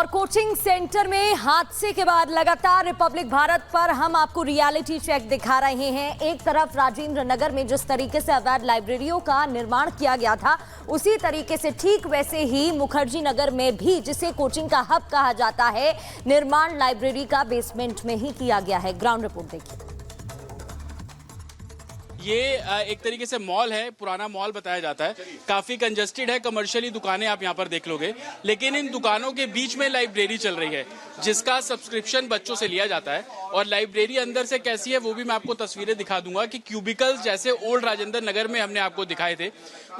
और coaching centre में हादसे के बाद लगातार रिपब्लिक भारत पर हम आपको रियलिटी चेक दिखा रहे हैं। एक तरफ राजेंद्र नगर में जिस तरीके से अवैध लाइब्रेरियों का निर्माण किया गया था, उसी तरीके से ठीक वैसे ही मुखर्जी नगर में भी, जिसे कोचिंग का हब कहा जाता है, निर्माण लाइब्रेरी का बेसमेंट में ही किया गया है। ग्राउंड रिपोर्ट देखिए। ये एक तरीके से मॉल है, पुराना मॉल बताया जाता है, काफी कंजस्टेड है, कमर्शियली दुकानें आप यहाँ पर देख लोगे, लेकिन इन दुकानों के बीच में लाइब्रेरी चल रही है जिसका सब्सक्रिप्शन बच्चों से लिया जाता है। और लाइब्रेरी अंदर से कैसी है वो भी मैं आपको तस्वीरें दिखा दूंगा कि क्यूबिकल्स जैसे ओल्ड राजेंद्र नगर में हमने आपको दिखाए थे,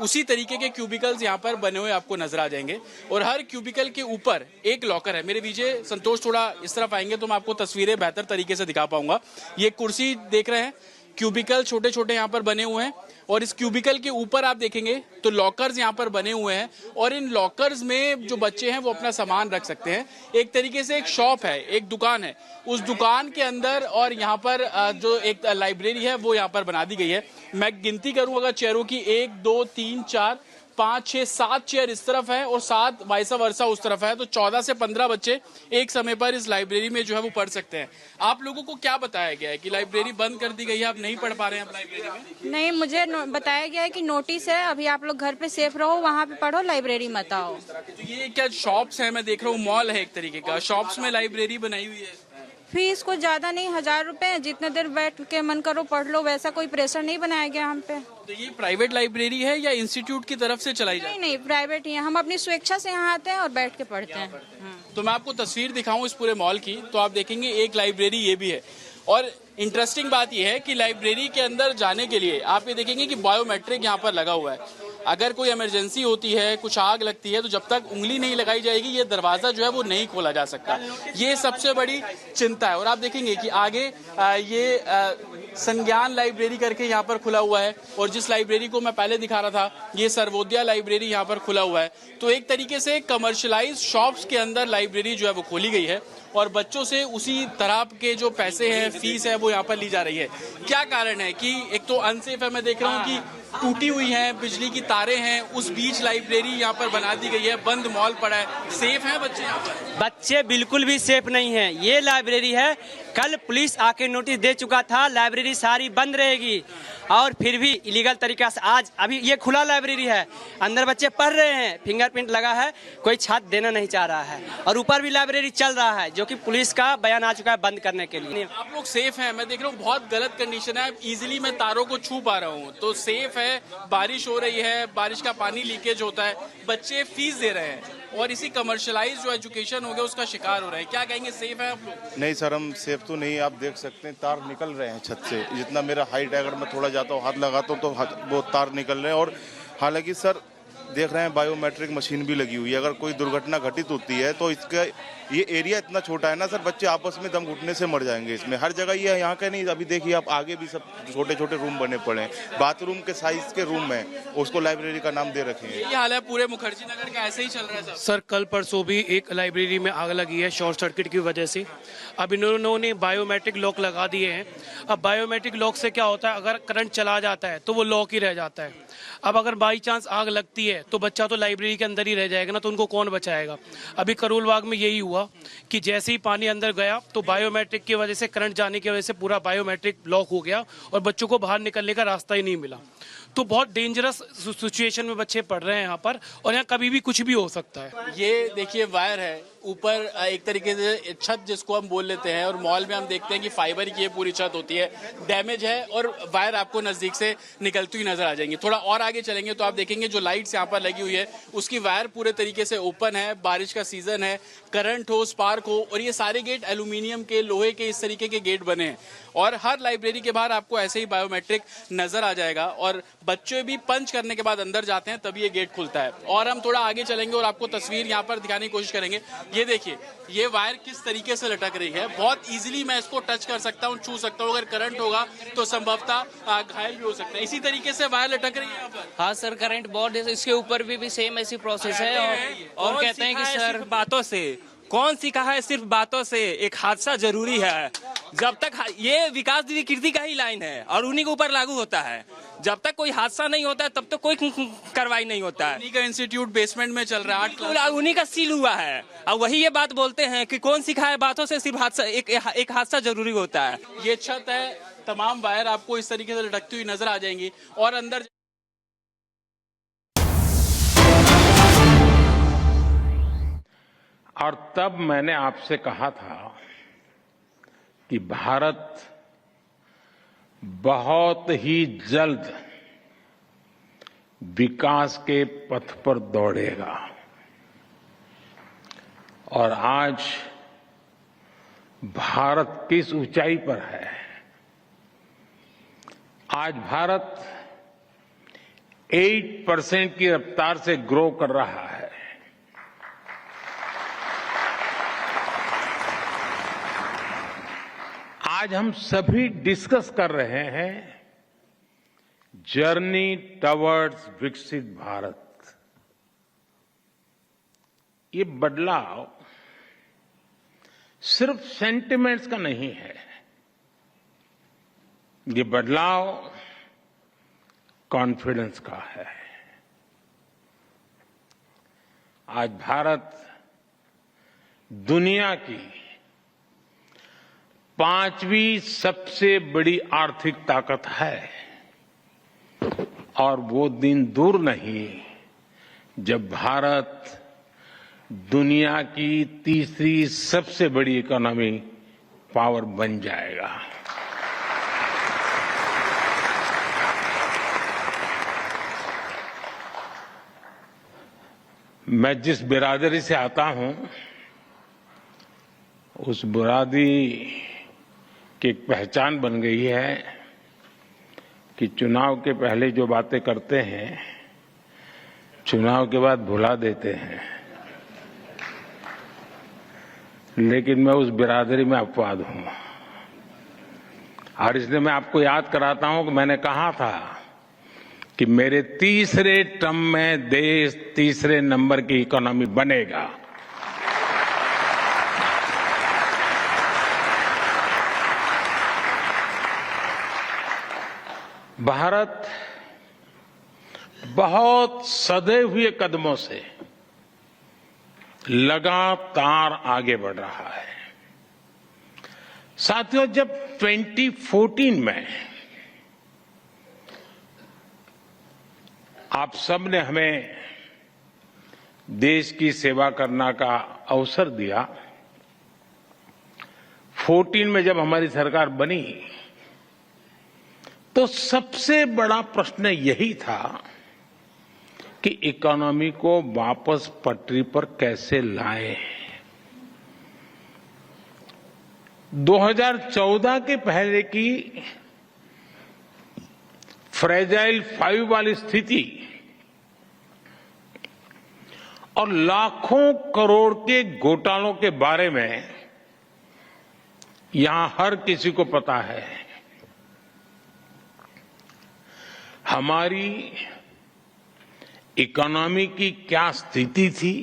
उसी तरीके के क्यूबिकल्स यहाँ पर बने हुए आपको नजर आ जाएंगे। और हर क्यूबिकल के ऊपर एक लॉकर है। मेरे पीछे संतोष थोड़ा इस तरफ आएंगे तो मैं आपको तस्वीरें बेहतर तरीके से दिखा पाऊंगा। ये कुर्सी देख रहे हैं, क्यूबिकल छोटे छोटे यहाँ पर बने हुए हैं और इस क्यूबिकल के ऊपर आप देखेंगे तो लॉकर्स यहाँ पर बने हुए हैं और इन लॉकर्स में जो बच्चे हैं वो अपना सामान रख सकते हैं। एक तरीके से एक शॉप है, एक दुकान है, उस दुकान के अंदर और यहाँ पर जो एक लाइब्रेरी है वो यहाँ पर बना दी गई है। मैं गिनती करूँ अगर चेयरों की, 1 2 3 4 5 6 7 चेयर इस तरफ है और 7 वाइसा वर्सा उस तरफ है, तो 14 से 15 बच्चे एक समय पर इस लाइब्रेरी में जो है वो पढ़ सकते हैं। आप लोगों को क्या बताया गया है कि लाइब्रेरी बंद कर दी गई है, आप नहीं पढ़ पा रहे हैं आप लाइब्रेरी में? नहीं, मुझे बताया गया है कि नोटिस है, अभी आप लोग घर पे सेफ रहो, वहाँ पे पढ़ो, लाइब्रेरी मत आओ। तो ये क्या शॉप्स है? मैं देख रहा हूँ मॉल है एक तरीके का, शॉप्स में लाइब्रेरी बनाई हुई है। फीस को ज्यादा नहीं, 1000 रुपए, जितने देर बैठ के मन करो पढ़ लो, वैसा कोई प्रेशर नहीं बनाया गया हम पे। तो ये प्राइवेट लाइब्रेरी है या इंस्टीट्यूट की तरफ से चलाई जाए? नहीं, प्राइवेट ही है। हम अपनी स्वेच्छा से यहाँ आते हैं और बैठ के पढ़ते हैं। तो मैं आपको तस्वीर दिखाऊं इस पूरे मॉल की, तो आप देखेंगे एक लाइब्रेरी ये भी है। और इंटरेस्टिंग बात यह है कि लाइब्रेरी के अंदर जाने के लिए आप ये देखेंगे कि बायोमेट्रिक यहाँ पर लगा हुआ है। अगर कोई इमरजेंसी होती है, कुछ आग लगती है, तो जब तक उंगली नहीं लगाई जाएगी ये दरवाजा जो है वो नहीं खोला जा सकता। ये सबसे बड़ी चिंता है। और आप देखेंगे कि आगे ये संज्ञान लाइब्रेरी करके यहाँ पर खुला हुआ है और जिस लाइब्रेरी को मैं पहले दिखा रहा था ये सर्वोदया लाइब्रेरी यहाँ पर खुला हुआ है। तो एक तरीके से कमर्शियलाइज शॉप्स के अंदर लाइब्रेरी जो है वो खोली गई है और बच्चों से उसी तरह के जो पैसे हैं, फीस है, वो यहाँ पर ली जा रही है। क्या कारण है कि एक तो अनसेफ है, मैं देख रहा हूँ कि टूटी हुई है, बिजली की तारें हैं, उस बीच लाइब्रेरी यहाँ पर बना दी गई है, बंद मॉल पड़ा है। सेफ हैं बच्चे यहाँ पर? बच्चे बिल्कुल भी सेफ नहीं है। ये लाइब्रेरी है, कल पुलिस आके नोटिस दे चुका था लाइब्रेरी सारी बंद रहेगी और फिर भी इलीगल तरीका से आज अभी ये खुला लाइब्रेरी है, अंदर बच्चे पढ़ रहे हैं, फिंगरप्रिंट लगा है, कोई छात्र देना नहीं चाह रहा है और ऊपर भी लाइब्रेरी चल रहा है जो कि पुलिस का बयान आ चुका है बंद करने के लिए। आप लोग सेफ हैं? मैं देख रहा हूँ बहुत गलत कंडीशन है, इजीली मैं तारों को छू पा रहा हूँ, तो सेफ है? बारिश हो रही है, बारिश का पानी लीकेज होता है, बच्चे फीस दे रहे हैं और इसी कमर्शियलाइज जो एजुकेशन हो गया उसका शिकार हो रहे हैं। क्या कहेंगे, सेफ है आप लोग? नहीं सर, हम सेफ तो नहीं। आप देख सकते हैं तार निकल रहे हैं छत से, जितना मेरा हाइट है, अगर मैं थोड़ा जाता हूँ हाथ लगाता हूँ तो वो तार निकल रहे हैं। और हालांकि सर देख रहे हैं बायोमेट्रिक मशीन भी लगी हुई है, अगर कोई दुर्घटना घटित होती है तो इसका ये एरिया इतना छोटा है ना सर, बच्चे आपस में दम घुटने से मर जाएंगे इसमें। हर जगह ये यहाँ का नहीं, अभी देखिए आप आगे भी सब छोटे छोटे रूम बने पड़े हैं, बाथरूम के साइज के रूम है, उसको लाइब्रेरी का नाम दे रखे हैं। ये हाल है पूरे मुखर्जी नगर का, ऐसे ही चल रहा है सर। कल परसों भी एक लाइब्रेरी में आग लगी है शॉर्ट सर्किट की वजह से। अब इन्होंने बायोमेट्रिक लॉक लगा दिए हैं। अब बायोमेट्रिक लॉक से क्या होता है, अगर करंट चला जाता है तो वो लॉक ही रह जाता है। अब अगर बाई चांस आग लगती है तो बच्चा तो लाइब्रेरी के अंदर ही रह जाएगा ना, तो उनको कौन बचाएगा? अभी करोल बाग में यही हुआ कि जैसे ही पानी अंदर गया तो बायोमेट्रिक की वजह से, करंट जाने की वजह से पूरा बायोमेट्रिक ब्लॉक हो गया और बच्चों को बाहर निकलने का रास्ता ही नहीं मिला। तो बहुत डेंजरस सिचुएशन में बच्चे पढ़ रहे हैं यहाँ पर और यहाँ कभी भी कुछ भी हो सकता है। ये देखिए वायर है ऊपर, एक तरीके से छत जिसको हम बोल लेते हैं, और मॉल में हम देखते हैं कि फाइबर की ये पूरी छत होती है, डैमेज है और वायर आपको नजदीक से निकलती हुई नजर आ जाएंगी। थोड़ा और आगे चलेंगे तो आप देखेंगे जो लाइट्स यहाँ पर लगी हुई है उसकी वायर पूरे तरीके से ओपन है, बारिश का सीजन है, करंट हो, स्पार्क हो, और ये सारे गेट एल्यूमिनियम के, लोहे के, इस तरीके के गेट बने हैं और हर लाइब्रेरी के बाहर आपको ऐसे ही बायोमेट्रिक नजर आ जाएगा और बच्चे भी पंच करने के बाद अंदर जाते हैं तभी ये गेट खुलता है। और हम थोड़ा आगे चलेंगे और आपको तस्वीर यहाँ पर दिखाने की कोशिश करेंगे। ये देखिए ये वायर किस तरीके से लटक रही है, बहुत इजीली मैं इसको टच कर सकता हूँ, छू सकता हूँ, अगर करंट होगा तो संभवतः घायल भी हो सकता है। इसी तरीके से वायर लटक रही है यहाँ पर। हाँ सर, करंट बहुत, इसके ऊपर भी सेम ऐसी प्रोसेस है और कहते हैं कि सर बातों से कौन सी कहा है, सिर्फ बातों से एक हादसा जरूरी है। जब तक ये विकास विकृति का ही लाइन है और उन्हीं के ऊपर लागू होता है। जब तक कोई हादसा नहीं होता है तब तक कोई कार्रवाई नहीं होता है। उन्हीं का इंस्टीट्यूट बेसमेंट में चल रहा है, 8 क्लास उन्हीं का सील हुआ है। अब वही ये बात बोलते हैं कि कौन सिखाए बातों से सिर्फ हादसा एक हादसा जरूरी होता है। ये छत है, तमाम वायर आपको इस तरीके से लटकती हुई नजर आ जाएंगी और अंदर और तब मैंने आपसे कहा था कि भारत बहुत ही जल्द विकास के पथ पर दौड़ेगा और आज भारत किस ऊंचाई पर है। आज भारत 8% की रफ्तार से ग्रो कर रहा है। आज हम सभी डिस्कस कर रहे हैं जर्नी टवर्ड्स विकसित भारत। ये बदलाव सिर्फ सेंटिमेंट्स का नहीं है, ये बदलाव कॉन्फिडेंस का है। आज भारत दुनिया की 5वीं सबसे बड़ी आर्थिक ताकत है और वो दिन दूर नहीं जब भारत दुनिया की तीसरी सबसे बड़ी इकोनॉमी पावर बन जाएगा। मैं जिस बिरादरी से आता हूं उस बिरादरी की एक पहचान बन गई है कि चुनाव के पहले जो बातें करते हैं चुनाव के बाद भुला देते हैं, लेकिन मैं उस बिरादरी में अपवाद हूं और इसलिए मैं आपको याद कराता हूं कि मैंने कहा था कि मेरे तीसरे टर्म में देश तीसरे नंबर की इकोनॉमी बनेगा। भारत बहुत सधे हुए कदमों से लगातार आगे बढ़ रहा है। साथियों, जब 2014 में आप सबने हमें देश की सेवा करने का अवसर दिया, 14 में जब हमारी सरकार बनी तो सबसे बड़ा प्रश्न यही था कि इकोनॉमी को वापस पटरी पर कैसे लाएं। 2014 के पहले की फ्रेजाइल 5 वाली स्थिति और लाखों करोड़ के घोटालों के बारे में यहां हर किसी को पता है। हमारी इकोनॉमी की क्या स्थिति थी,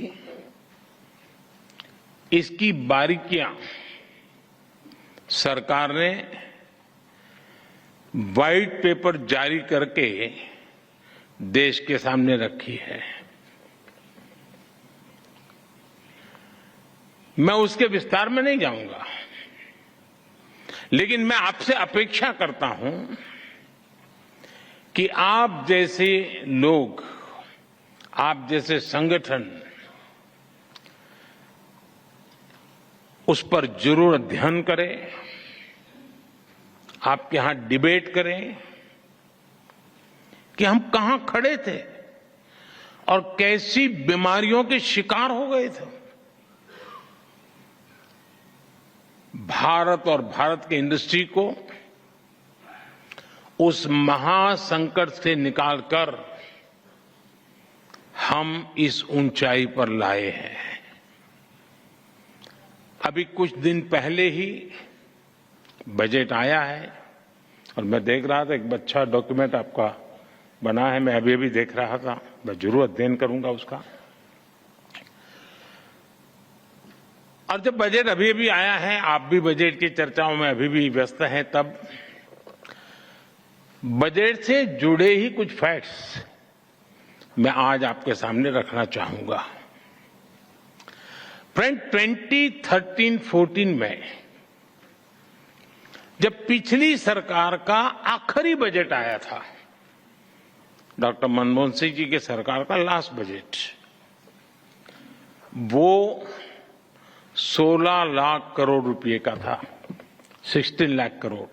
इसकी बारीकियां सरकार ने व्हाइट पेपर जारी करके देश के सामने रखी है। मैं उसके विस्तार में नहीं जाऊंगा, लेकिन मैं आपसे अपेक्षा करता हूं कि आप जैसे लोग, आप जैसे संगठन उस पर जरूर अध्ययन करें, आपके यहां डिबेट करें कि हम कहां खड़े थे और कैसी बीमारियों के शिकार हो गए थे। भारत और भारत की इंडस्ट्री को उस महासंकट से निकालकर हम इस ऊंचाई पर लाए हैं। अभी कुछ दिन पहले ही बजट आया है और मैं देख रहा था, एक अच्छा डॉक्यूमेंट आपका बना है, मैं अभी देख रहा था, मैं जरूर अध्ययन करूंगा उसका। और जब बजट अभी अभी आया है, आप भी बजट की चर्चाओं में अभी भी व्यस्त हैं, तब बजट से जुड़े ही कुछ फैक्ट्स मैं आज आपके सामने रखना चाहूंगा। फ्रेंड, 2013-14 में जब पिछली सरकार का आखिरी बजट आया था, डॉक्टर मनमोहन सिंह जी के सरकार का लास्ट बजट, वो 16 लाख करोड़ रुपए का था, 16 लाख करोड़।